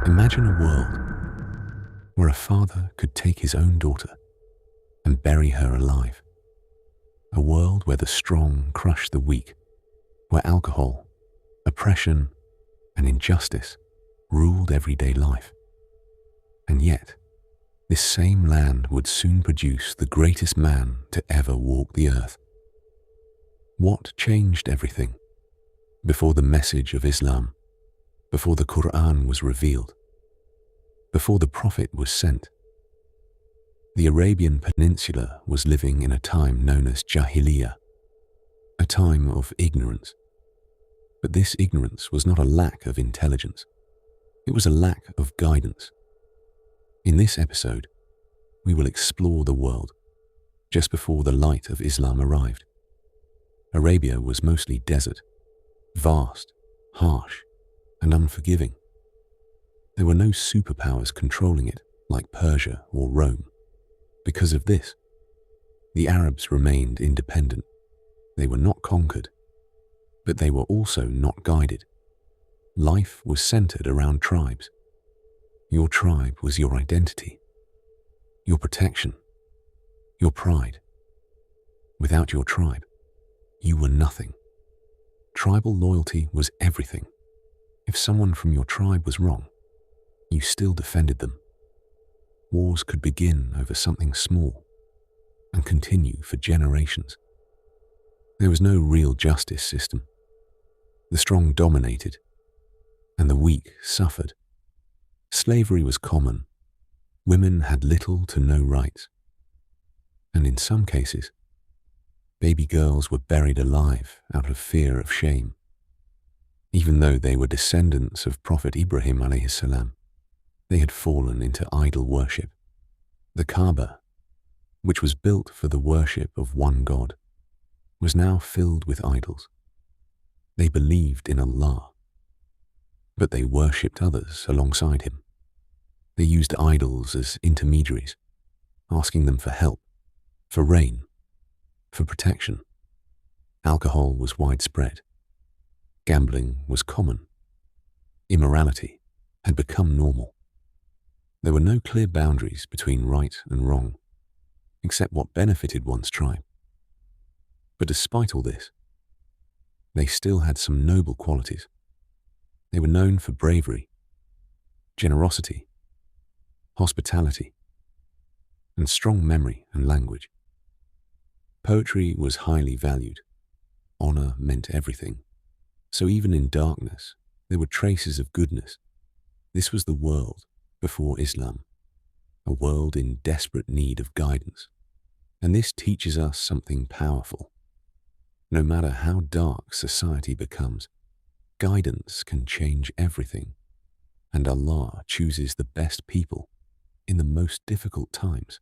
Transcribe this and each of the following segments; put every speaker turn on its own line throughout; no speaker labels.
Imagine a world where a father could take his own daughter and bury her alive. A world where the strong crush the weak, where alcohol, oppression, and injustice ruled everyday life. And yet, this same land would soon produce the greatest man to ever walk the earth. What changed everything before the message of Islam, before the Quran was revealed, before the Prophet was sent? The Arabian Peninsula was living in a time known as Jahiliyyah, a time of ignorance. But this ignorance was not a lack of intelligence. It was a lack of guidance. In this episode, we will explore the world just before the light of Islam arrived. Arabia was mostly desert, vast, harsh, and unforgiving. There were no superpowers controlling it like Persia or Rome. Because of this, the Arabs remained independent. They were not conquered, but they were also not guided. Life was centered around tribes. Your tribe was your identity, your protection, your pride. Without your tribe, you were nothing. Tribal loyalty was everything. If someone from your tribe was wrong, you still defended them. Wars could begin over something small and continue for generations. There was no real justice system. The strong dominated, and the weak suffered. Slavery was common. Women had little to no rights. And in some cases, baby girls were buried alive out of fear of shame. Even though they were descendants of Prophet Ibrahim alayhi salam, they had fallen into idol worship. The Kaaba, which was built for the worship of one God, was now filled with idols. They believed in Allah, but they worshipped others alongside him. They used idols as intermediaries, asking them for help, for rain, for protection. Alcohol was widespread. Gambling was common. Immorality had become normal. There were no clear boundaries between right and wrong, except what benefited one's tribe. But despite all this, they still had some noble qualities. They were known for bravery, generosity, hospitality, and strong memory and language. Poetry was highly valued. Honor meant everything. So even in darkness, there were traces of goodness. This was the world before Islam, a world in desperate need of guidance. And this teaches us something powerful. No matter how dark society becomes, guidance can change everything. And Allah chooses the best people in the most difficult times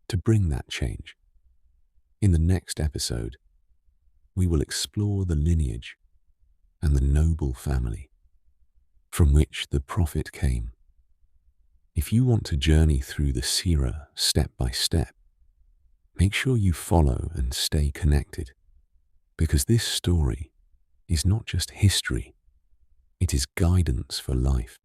to bring that change. In the next episode, we will explore the lineage and the noble family from which the Prophet came. If you want to journey through the Seerah step by step, make sure you follow and stay connected, because this story is not just history, it is guidance for life.